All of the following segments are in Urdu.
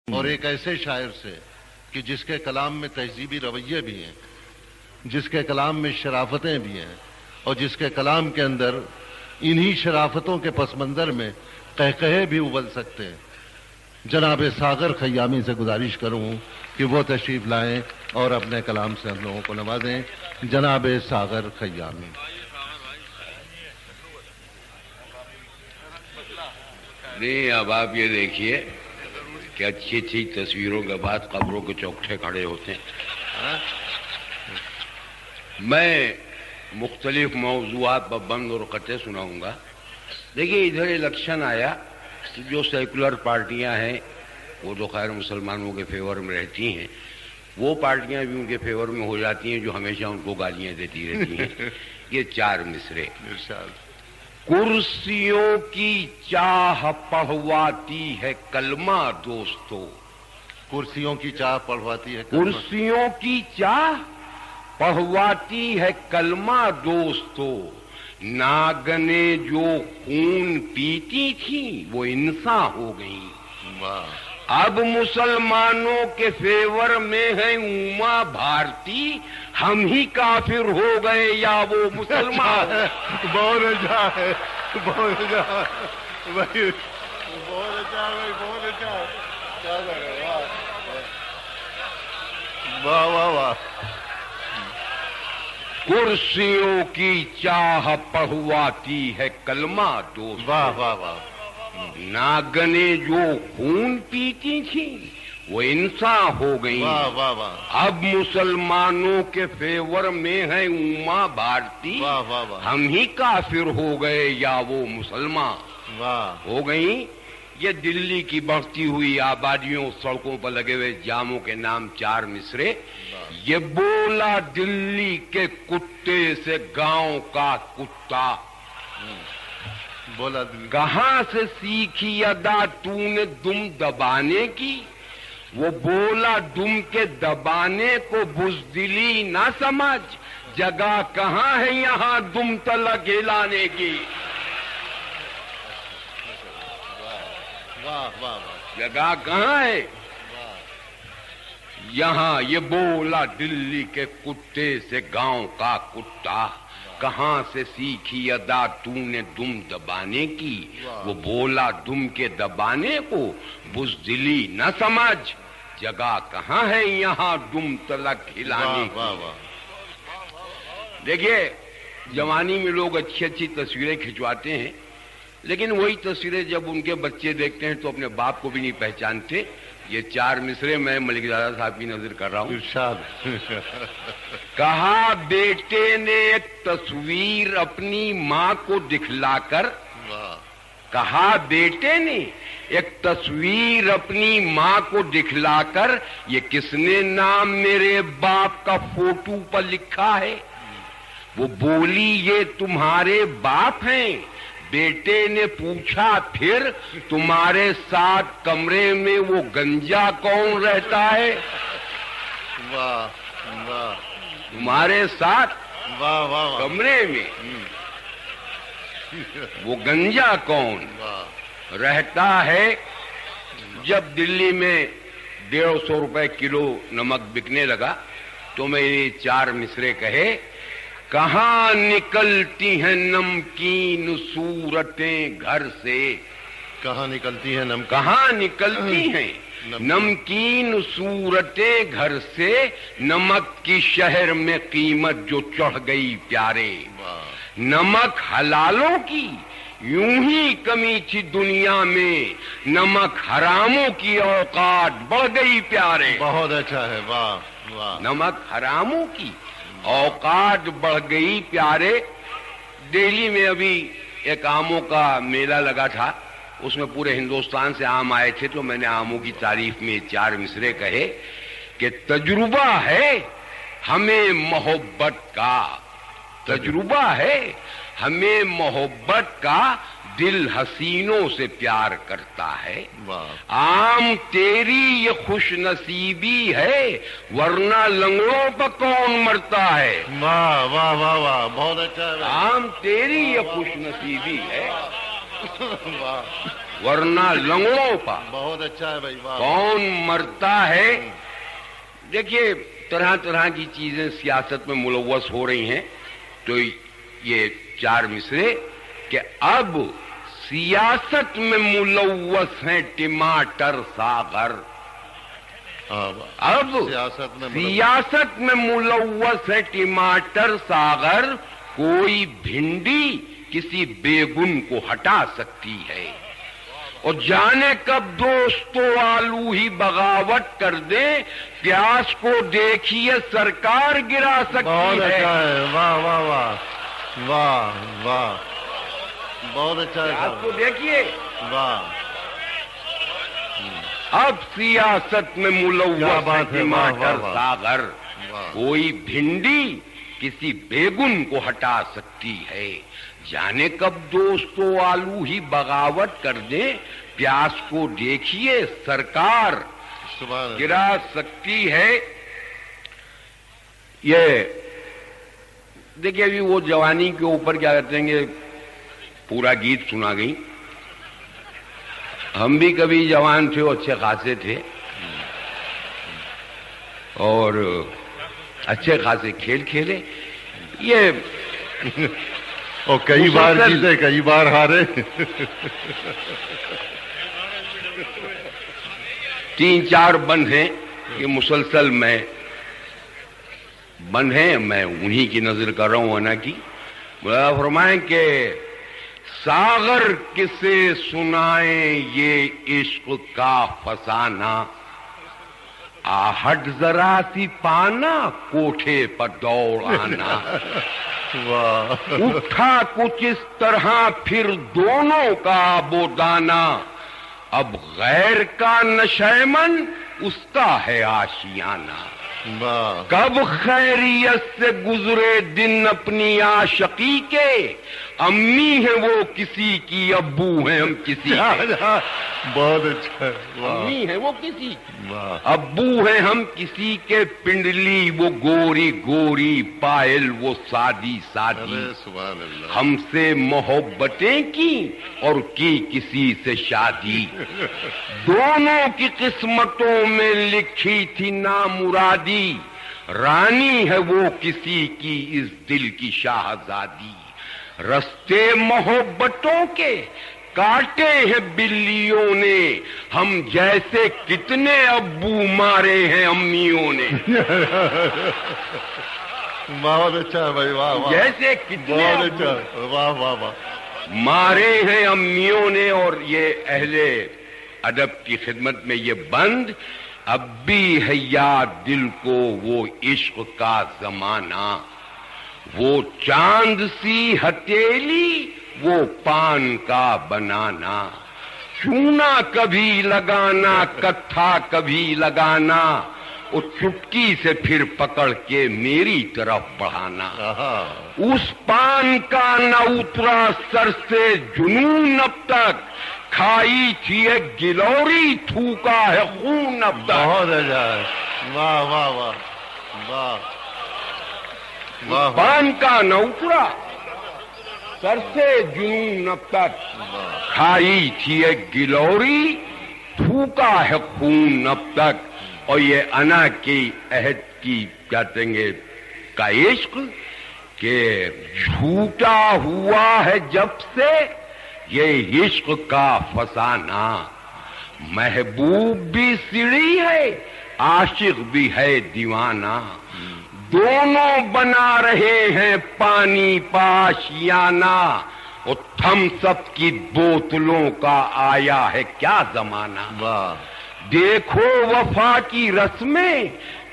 اور ایک ایسے شاعر سے کہ جس کے کلام میں تہذیبی رویے بھی ہیں، جس کے کلام میں شرافتیں بھی ہیں، اور جس کے کلام کے اندر انہی شرافتوں کے پس منظر میں قہقہے بھی ابل سکتے ہیں۔ جناب ساغر خیامی سے گزارش کروں کہ وہ تشریف لائیں اور اپنے کلام سے ہم لوگوں کو نوازیں۔ جناب ساغر خیامی۔ نہیں، اب آپ یہ دیکھیے کہ اچھی اچھی تصویروں کے بعد قبروں کے چوکٹے کھڑے ہوتے ہیں۔ میں مختلف موضوعات پر بند اور قطع سناؤں گا۔ دیکھیے، ادھر الیکشن آیا تو جو سیکولر پارٹیاں ہیں وہ تو خیر مسلمانوں کے فیور میں رہتی ہیں، وہ پارٹیاں بھی ان کے فیور میں ہو جاتی ہیں جو ہمیشہ ان کو گالیاں دیتی رہتی ہیں۔ یہ چار مصرے: کرسیوں کی چاہ پڑھواتی ہے کلمہ دوستو، کرسیوں کی چاہ پڑھواتی ہے کلمہ، کرسیوں کی چاہ پڑھواتی ہے کلمہ دوستو، ناگنے جو خون پیتی تھیں وہ انساں ہو گئیں، اب مسلمانوں کے فیور میں ہے اوما بھارتی، ہم ہی کافر ہو گئے یا وہ مسلمان؟ بہت اچھا ہے، بہت اچھا ہے بھائی، بہت اچھا ہے بھائی، بہت اچھا ہے، کیا کر رہے ہیں؟ واہ واہ واہ۔ کرسیوں کی چاہ پڑھواتی ہے کلمہ دوست، واہ واہ واہ۔ ناگنے جو خون پیتی تھیں وہ انساں ہو گئیں، واہ واہ واہ۔ اب مسلمانوں کے فیور میں ہے اوما بھارتی، واہ واہ واہ۔ ہم ہی کافر ہو گئے یا وہ مسلمان واہ۔ ہو گئیں۔ یہ دلی کی بڑھتی ہوئی آبادیوں، سڑکوں پر لگے ہوئے جاموں کے نام چار مصرے۔ یہ بولا دلی کے کتے سے گاؤں کا کتا، بولا دل، کہاں سے سیکھی ادا تو نے دم دبانے کی؟ وہ بولا دم کے دبانے کو بزدلی نہ سمجھ، جگہ کہاں ہے یہاں دم تلک ہلانے کی؟ واہ واہ واہ۔ جگہ کہاں ہے یہاں؟ یہ بولا دلی کے کتے سے گاؤں کا کتا، کہاں سے سیکھی ادا تو نے دم دبانے کی؟ وہ بولا دم کے دبانے کو بزدلی نہ سمجھ، جگہ کہاں ہے یہاں دم تلک ہلانے کی؟ واہ واہ۔ دیکھیے، جوانی میں لوگ اچھی اچھی تصویریں کھنچواتے ہیں، لیکن وہی تصویریں جب ان کے بچے دیکھتے ہیں تو اپنے باپ کو بھی نہیں پہچانتے۔ یہ چار مصرے میں ملک زادہ صاحب کی نظر کر رہا ہوں۔ ارشاد۔ کہا بیٹے نے ایک تصویر اپنی ماں کو دکھلا کر، کہا بیٹے نے ایک تصویر اپنی ماں کو دکھلا کر، یہ کس نے نام میرے باپ کا فوٹو پر لکھا ہے؟ وہ بولی یہ تمہارے باپ ہیں۔ بیٹے نے پوچھا پھر تمہارے ساتھ کمرے میں وہ گنجا کون رہتا ہے؟ واہ واہ تمہارے ساتھ واہ واہ۔ کمرے میں وہ گنجا کون رہتا ہے؟ جب دلی میں 150 روپے کلو نمک بکنے لگا تو میں یہ چار مصرے کہے: کہاں نکلتی ہیں نمکین صورتیں گھر سے؟ کہاں نکلتی ہے نمک، کہاں نکلتی ہیں نمکین صورتیں گھر سے؟ نمک کی شہر میں قیمت جو چڑھ گئی پیارے، نمک حلالوں کی یوں ہی کمی تھی دنیا میں، نمک حراموں کی اوقات بڑھ گئی پیارے۔ بہت اچھا ہے، واہ واہ۔ نمک حراموں کی اوقات بڑھ گئی پیارے۔ دہلی میں ابھی ایک آموں کا میلہ لگا تھا، اس میں پورے ہندوستان سے آم آئے تھے، تو میں نے آموں کی تعریف میں چار مصرے کہے کہ تجربہ ہے ہمیں محبت کا، تجربہ ہے ہمیں محبت کا، دل حسینوں سے پیار کرتا ہے۔ عام تیری یہ خوش نصیبی ہے، ورنہ لنگڑوں پر کون مرتا ہے؟ واہ واہ واہ واہ، بہت اچھا ہے۔ عام تیری یہ خوش نصیبی ہے، ورنہ لنگڑوں کا بہت اچھا ہے بھائی، واہ کون مرتا ہے. دیکھیے طرح طرح کی چیزیں سیاست میں ملوث ہو رہی ہیں. تو یہ 4 مصرے کہ اب سیاست میں ملوث ہیں ٹماٹر ساغر. اب سیاست میں ملوث ہے ٹماٹر ساغر. کوئی بھنڈی کسی بیگن کو ہٹا سکتی ہے، اور جانے کب دوستو آلو ہی بغاوت کر دے، پیاز کو دیکھیے سرکار گرا سکتی بہت ہے. اچھا ہے، واہ واہ واہ واہ واہ، بہت اچھا ہے پیاز کو دیکھیے. واہ، اب سیاست میں ملوث ہے ٹماٹر ساغر. کوئی بھنڈی کسی بیگن کو ہٹا سکتی ہے، جانے کب دوستو آلو ہی بغاوت کر دیں، پیاس کو دیکھیے سرکار گرا سکتی ہے. یہ دیکھیے ابھی وہ جوانی کے اوپر کیا کہتے ہیں کہ پورا گیت سنا گئی. ہم بھی کبھی جوان تھے، اچھے خاصے تھے، اور اچھے خاصے کھیل کھیلے. یہ اور کئی بار جیتے کئی بار ہارے. 3-4 بند ہیں کہ مسلسل میں بند ہیں، میں انہی کی نظر کر رہا ہوں انا کی. مولانا فرمائیں کہ ساغر کسے سنائیں یہ عشق کا فسانہ، آہٹ ذرا سی پانا کوٹھے پر دوڑ آنا. اٹھا کچھ اس طرح پھر دونوں کا بودانا، اب غیر کا نشیمن اس کا ہے آشیانہ. کب خیریت سے گزرے دن اپنی عاشقی کے، امی ہیں وہ کسی کی، ابو ہیں ہم کسی کے. بہت اچھا، امی ہیں وہ کسی کی، ابو ہیں ہم کسی کے. پنڈلی وہ گوری گوری، پائل وہ سادی سادی. ہم سے محبتیں کی اور کی کسی سے شادی. دونوں کی قسمتوں میں لکھی تھی نامرادی، رانی ہے وہ کسی کی اس دل کی شاہزادی. رستے محبتوں کے کاٹے ہیں بلیوں نے، ہم جیسے کتنے ابو مارے ہیں امیوں نے. بہت اچھا بھائی، واہ واہ، جیسے کتنے واہ واہ واہ مارے ہیں امیوں نے. اور یہ اہل ادب کی خدمت میں یہ بند اب بھی ہے یاد دل کو وہ عشق کا زمانہ. وہ چاند سی ہتیلی وہ پان کا بنانا، چونا کبھی لگانا کتھا کبھی لگانا، اور چٹکی سے پھر پکڑ کے میری طرف بڑھانا. اس پان کا نہ اترا سر سے جنون اب تک، کھائی تھی ایک گلوری تھوکا ہے خون اب تک. بہت اچھا، واہ واہ واہ واہ. پان کا نہ اترا سر سے جنون اب تک، کھائی تھی ایک گلوری تھوکا ہے خون اب تک. اور یہ انا کی عہد کی کہتے ہیں کا عشق کہ جھوٹا ہوا ہے جب سے یہ عشق کا فسانہ. محبوب بھی سڑی ہے عاشق بھی ہے دیوانہ، دونوں بنا رہے ہیں پانی پاشیانہ. اور تھم سب کی بوتلوں کا آیا ہے کیا زمانہ. دیکھو وفا کی رسمیں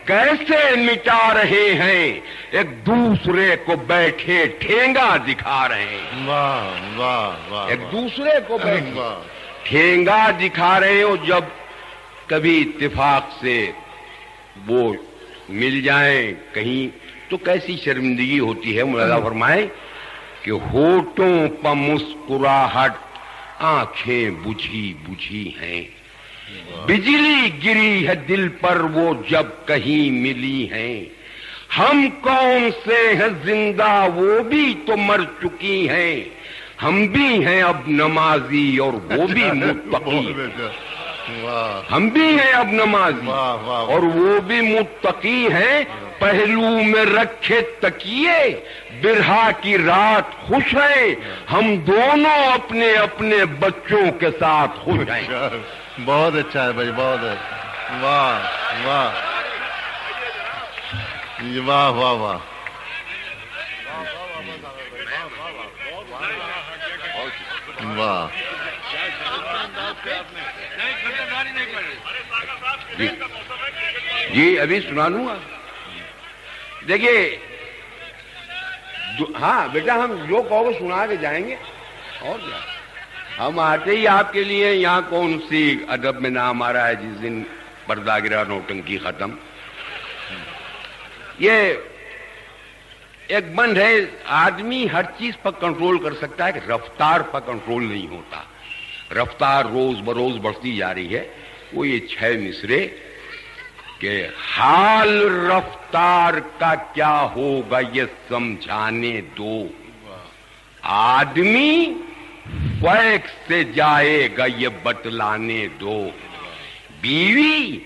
کیسے مٹا رہے ہیں، ایک دوسرے کو بیٹھے ٹھینگا دکھا رہے ہیں. واہ واہ واہ، ایک دوسرے کو بیٹھے ٹھینگا دکھا رہے ہو. جب کبھی اتفاق سے وہ مل جائیں کہیں تو کیسی شرمندگی ہوتی ہے. مولانا فرمائے کہ ہونٹوں پر مسکراہٹ آنکھیں بجھی بجھی ہیں، بجلی گری ہے دل پر وہ جب کہیں ملی ہیں. ہم کون سے ہیں زندہ وہ بھی تو مر چکی ہیں، ہم بھی ہیں اب نمازی اور وہ بھی متقی. ہم بھی ہیں اب نمازی اور وہ بھی متقی ہیں. پہلو میں رکھے تکیے برہا کی رات خوش ہیں. ہم دونوں اپنے اپنے بچوں کے ساتھ خوش ہیں. بہت اچھا ہے بھائی, بہت ہے. واہ واہ واہ واہ واہ. واہ جی ابھی سنا لوں گا. دیکھیے ہاں بیٹا, ہم جو کہو سنا کے جائیں گے. اور کیا, ہم آتے ہی آپ کے لیے. یہاں کون سی ادب میں نام آ رہا ہے جس دن پردہ گرا نوٹنکی ختم. یہ ایک بند ہے, آدمی ہر چیز پر کنٹرول کر سکتا ہے کہ رفتار پر کنٹرول نہیں ہوتا. رفتار روز بروز بڑھتی جا رہی ہے. وہ یہ 6 مصرے کہ حال رفتار کا کیا ہوگا یہ سمجھانے دو. آدمی فیک سے جائے گا یہ بتلانے دو. بیوی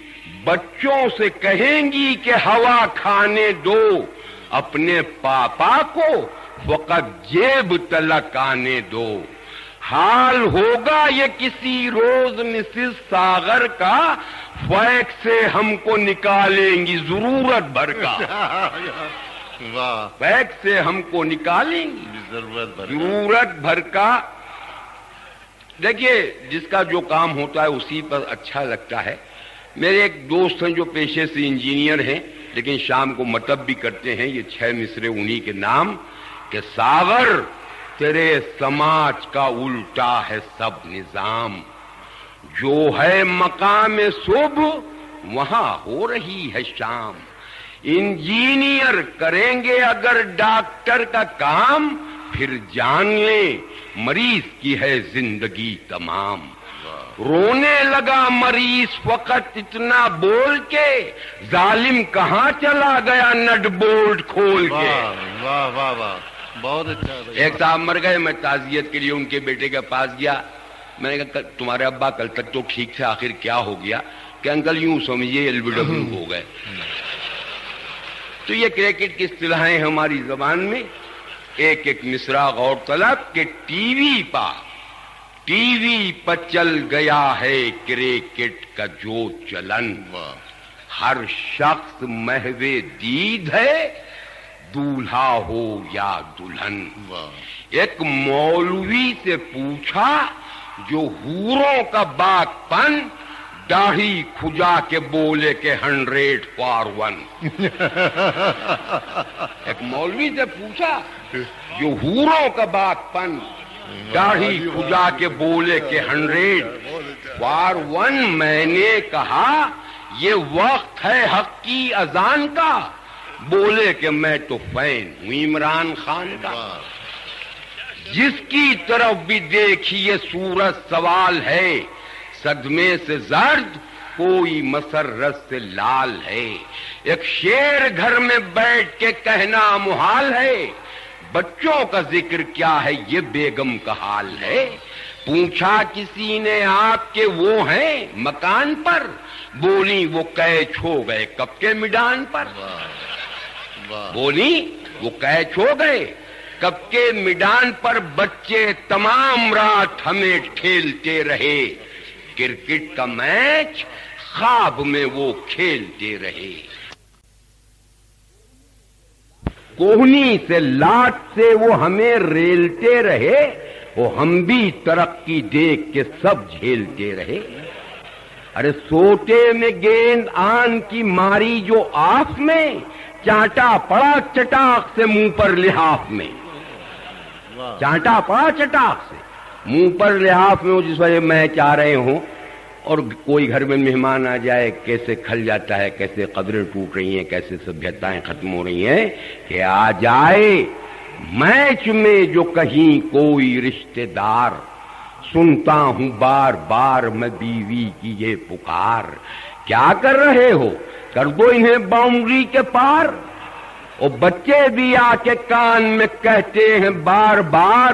بچوں سے کہیں گی کہ ہوا کھانے دو. اپنے پاپا کو فقط جیب تلک آنے دو. حال ہوگا یہ کسی روز مسز ساغر کا, فیک سے ہم کو نکالیں گی ضرورت بھر کا. فیک سے ہم کو نکالیں گی ضرورت بھر کا. دیکھیے جس کا جو کام ہوتا ہے اسی پر اچھا لگتا ہے. میرے ایک دوست ہیں جو پیشے سے انجینئر ہیں لیکن شام کو مطلب بھی کرتے ہیں. یہ 6 مصرے انہی کے نام کہ ساغر تیرے سماج کا الٹا ہے سب نظام. جو ہے مقام صبح وہاں ہو رہی ہے شام. انجینئر کریں گے اگر ڈاکٹر کا کام, پھر جان لیں مریض کی ہے زندگی تمام. رونے لگا مریض فقط اتنا بول کے, ظالم کہاں چلا گیا نٹ بولٹ کھول کے. واہ واہ واہ, بہت اچھا. ایک صاحب مر گئے, میں تعزیت کے لیے ان کے بیٹے کے پاس گیا. میں نے کہا تمہارے ابا کل تک تو ٹھیک تھے, آخر کیا ہو گیا؟ کہ انکل یوں سمجھیے LBW ہو گئے. تو یہ کرکٹ کی اصطلاحیں ہماری زبان میں. ایک ایک مصرع غور طلب کہ ٹی وی پر چل گیا ہے کرکٹ کا جو چلن. ہر شخص محو دید ہے, دولہا ہو یا دلہن. ایک مولوی سے پوچھا جو حوروں کا باغ پن, داڑھی کھجا کے بولے کہ 100 for 1. ایک مولوی سے پوچھا جو حوروں کا باغ پن, داڑھی کھجا کے بولے کہ 100 for 1. میں نے کہا یہ وقت ہے حق کی اذان کا, بولے کہ میں تو فین ہوں عمران خان کا. جس کی طرف بھی دیکھیے صورت سوال ہے, صدمے سے زرد کوئی مسرت سے لال ہے. ایک شیر گھر میں بیٹھ کے کہنا محال ہے, بچوں کا ذکر کیا ہے یہ بیگم کا حال ہے. پوچھا کسی نے آپ کے وہ ہیں مکان پر, بولی وہ قید ہو گئے کب کے میدان پر. بولی وہ قید ہو گئے کب کے میدان پر. بچے تمام رات ہمیں کھیلتے رہے, کرکٹ کا میچ خواب میں وہ کھیلتے رہے. کوہنی سے لاٹ سے وہ ہمیں ریلتے رہے, وہ ہم بھی ترقی دیکھ کے سب جھیلتے رہے. ارے سوٹے میں گیند آن کی ماری جو آنکھ میں, چانٹا پڑا چٹاک سے منہ پر لحاف میں. چانٹا پڑا چٹاک سے منہ پر لحاف میں. جس وجہ میں چاہ رہے ہوں اور کوئی گھر میں مہمان آ جائے, کیسے کھل جاتا ہے, کیسے قدریں ٹوٹ رہی ہیں, کیسے سبھیتائیں ختم ہو رہی ہیں. کہ آ جائے میچ میں جو کہیں کوئی رشتے دار, سنتا ہوں بار بار میں بیوی کی یہ پکار. کیا کر رہے ہو, کر دو انہیں باؤنڈری کے پار. اور بچے بھی آ کے کان میں کہتے ہیں بار بار,